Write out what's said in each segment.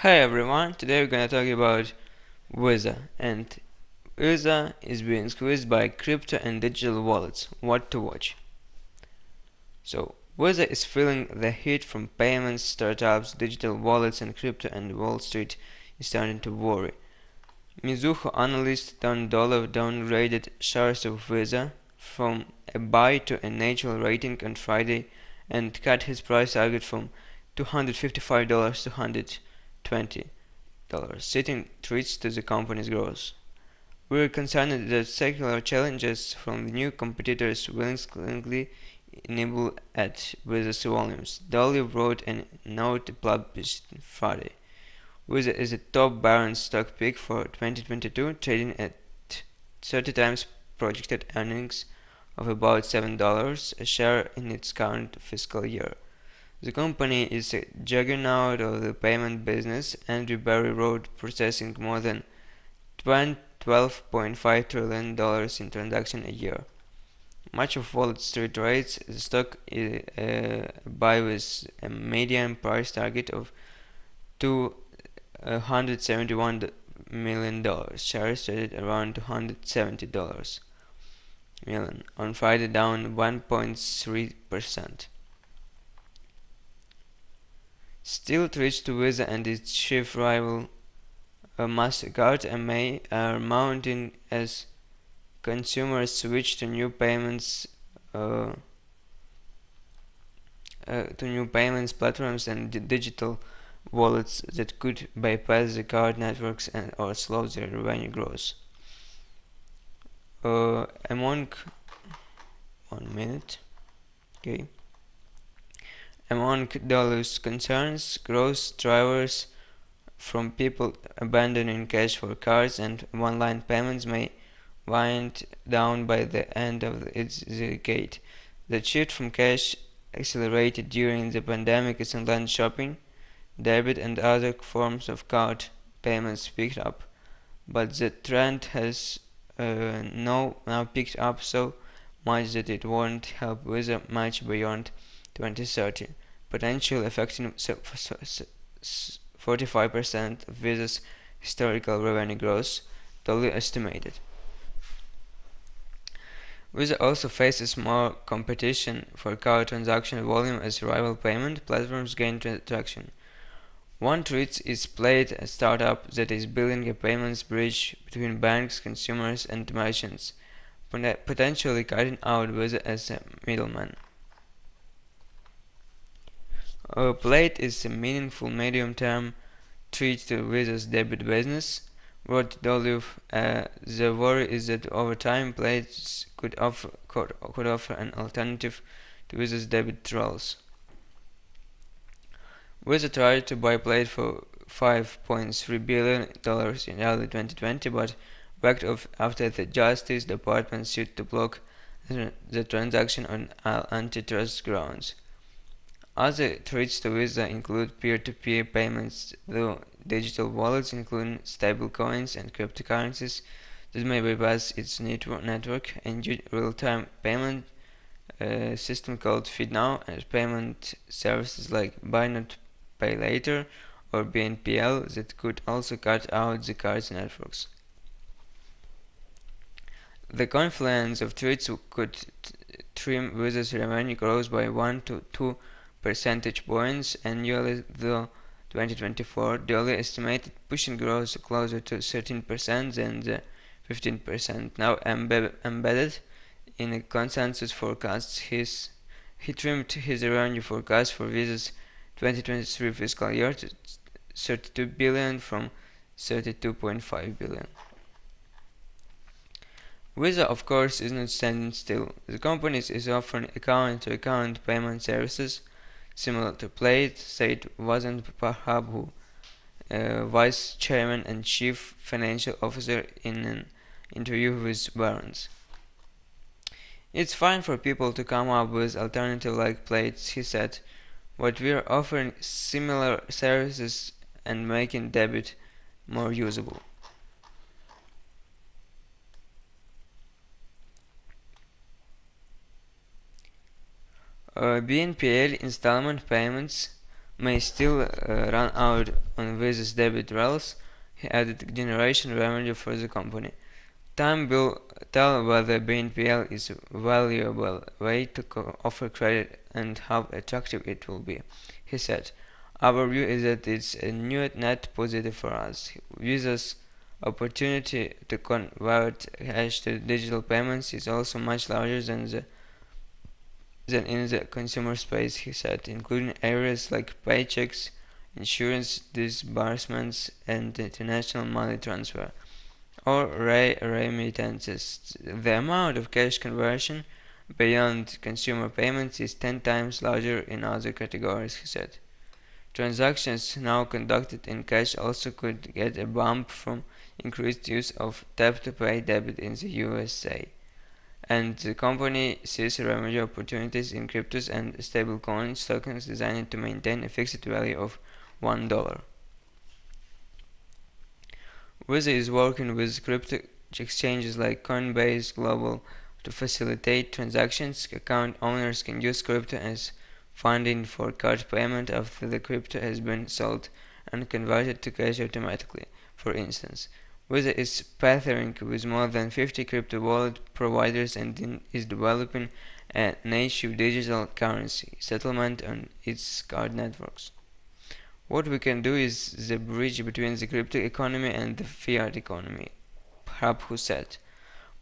Hi everyone, today we're gonna talk about Visa, and Visa is being squeezed by crypto and digital wallets. What to watch? So Visa is feeling the heat from payments, startups, digital wallets, and crypto, and Wall Street is starting to worry. Mizuho analyst Don Dollar downgraded shares of Visa from a buy to a neutral rating on Friday and cut his price target from $255 to $120, citing threats to the company's growth. We are concerned that secular challenges from the new competitors will increasingly enable at Visa's volumes. Dolly wrote a note published Friday. Visa is a top Barron's stock pick for 2022, trading at 30 times projected earnings of about $7 a share in its current fiscal year. The company is a juggernaut of the payment business. Andrew Barry wrote, processing more than $12.5 trillion in transactions a year. Much of Wall Street rates the stock buy with a median price target of $271 million. Shares traded around $270 million on Friday, down 1.3%. Still, threats to Visa and its chief rival MasterCard are mounting as consumers switch to new payments platforms and digital wallets that could bypass the card networks or slow their revenue growth. Among 1 minute, okay. Among those concerns, growth drivers from people abandoning cash for cards and online payments may wind down by the end of its decade. The shift from cash accelerated during the pandemic as online shopping, debit and other forms of card payments picked up, but the trend has now picked up so much that it won't help Visa much beyond 2030, potentially affecting 45% of Visa's historical revenue growth, Dolly estimated. Visa also faces more competition for card transaction volume as rival payment platforms gain traction. One threat is Plate, a startup that is building a payments bridge between banks, consumers, and merchants, potentially cutting out Visa as a middleman. Plate is a meaningful medium-term threat to Visa's debit business, wrote Doluth. The worry is that over time, Plate could offer an alternative to Visa's debit rails. Visa tried to buy Plate for $5.3 billion in early 2020, but backed off after the Justice Department sued to block the transaction on antitrust grounds. Other threats to Visa include peer-to-peer payments through digital wallets, including stablecoins and cryptocurrencies that may bypass its network, a new real-time payment system called FeedNow, and payment services like Buy Not Pay Later or BNPL that could also cut out the card's networks. The confluence of threats could trim Visa's revenue growth by 1 to 2 percentage points annually through 2024, Dolly estimated, pushing growth closer to 13% than the 15% now embedded in a consensus forecasts. He trimmed his revenue forecast for Visa's 2023 fiscal year to $32 billion from $32.5 billion. Visa, of course, is not standing still. The company is offering account-to-account payment services similar to Plate, said Vasant Prabhu, vice chairman and chief financial officer, in an interview with Barron's. It's fine for people to come up with alternatives like Plates, he said, but we're offering similar services and making debit more usable. BNPL installment payments may still run out on Visa's debit rails, he added generation revenue for the company. Time will tell whether BNPL is a valuable way to offer credit and how attractive it will be, he said. Our view is that it's a net positive for us. Visa's opportunity to convert cash to digital payments is also much larger than in the consumer space, he said, including areas like paychecks, insurance disbursements, and international money transfer, or remittances. The amount of cash conversion beyond consumer payments is 10 times larger in other categories, he said. Transactions now conducted in cash also could get a bump from increased use of tap-to-pay debit in the USA. And the company sees revenue opportunities in cryptos and stablecoin tokens designed to maintain a fixed value of $1. Visa is working with crypto exchanges like Coinbase Global to facilitate transactions. Account owners can use crypto as funding for card payment after the crypto has been sold and converted to cash automatically. For instance, Visa is partnering with more than 50 crypto wallet providers and is developing a native digital currency settlement on its card networks. What we can do is the bridge between the crypto economy and the fiat economy, Prabhu said.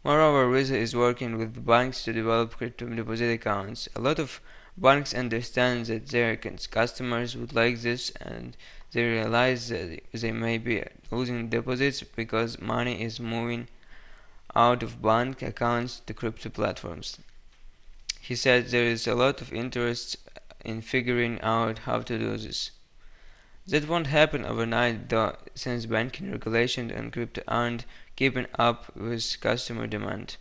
Moreover, Visa is working with banks to develop crypto deposit accounts. A lot of banks understand that their customers would like this, and they realize that they may be losing deposits because money is moving out of bank accounts to crypto platforms. He said there is a lot of interest in figuring out how to do this. That won't happen overnight though, since banking regulation and crypto aren't keeping up with customer demand.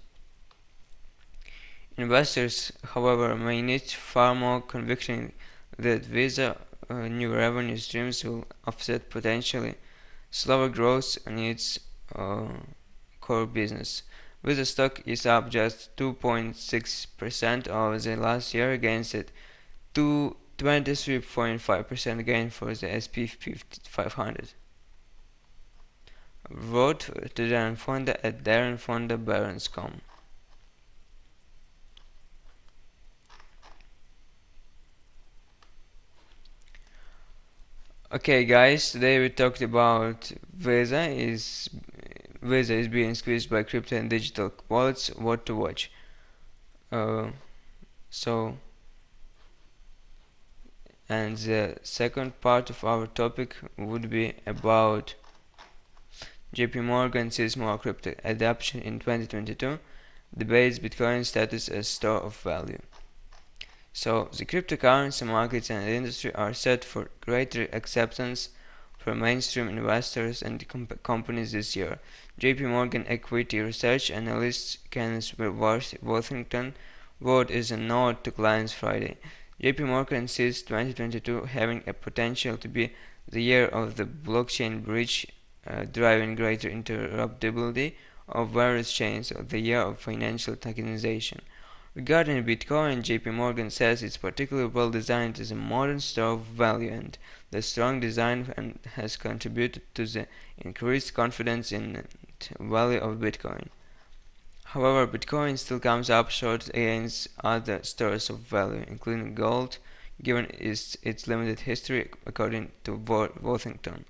Investors, however, may need far more conviction that Visa new revenue streams will offset potentially slower growth in its core business. Visa stock is up just 2.6% over the last year against it 23.5% gain for the SP 500. Wrote to Darren Fonda at darrenfondabarons.com. Okay guys, today we talked about Visa is being squeezed by crypto and digital wallets, what to watch. And the second part of our topic would be about JP Morgan sees more crypto adoption in 2022, debates Bitcoin status as store of value. So the cryptocurrency markets and industry are set for greater acceptance from mainstream investors and companies this year. JP Morgan equity research analyst Kenneth Worthington wrote as a note to clients Friday. JP Morgan sees 2022 having a potential to be the year of the blockchain bridge, driving greater interoperability of various chains, or the year of financial tokenization. Regarding Bitcoin, JP Morgan says it's particularly well designed as a modern store of value, and the strong design has contributed to the increased confidence in the value of Bitcoin. However, Bitcoin still comes up short against other stores of value, including gold, given its limited history, according to Worthington.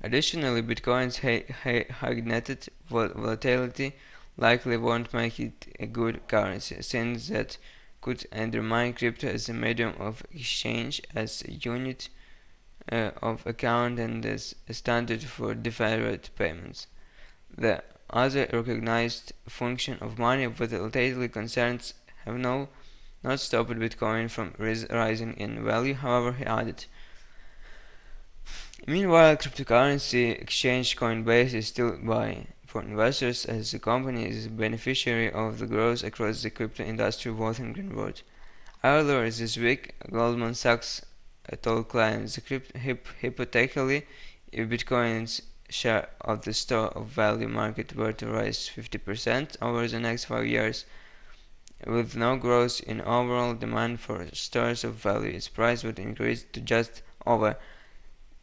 Additionally, Bitcoin's high netted volatility likely won't make it a good currency, since that could undermine crypto as a medium of exchange, as a unit of account, and as a standard for deferred payments. The other recognized function of money volatility concerns have not stopped Bitcoin from rising in value, however, he added. Meanwhile, cryptocurrency exchange Coinbase is still buying for investors, as the company is a beneficiary of the growth across the crypto industry, Worthington wrote. Earlier this week, Goldman Sachs told clients hypothetically, if Bitcoin's share of the store of value market were to rise 50% over the next 5 years, with no growth in overall demand for stores of value, its price would increase to just over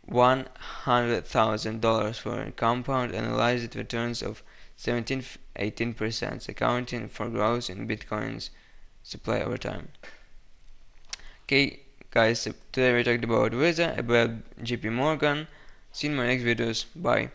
$100,000 for a compound annualized returns of 17–18%, accounting for growth in Bitcoin's supply over time. Okay, guys, so today we talked about Visa, about JP Morgan. See you in my next videos. Bye.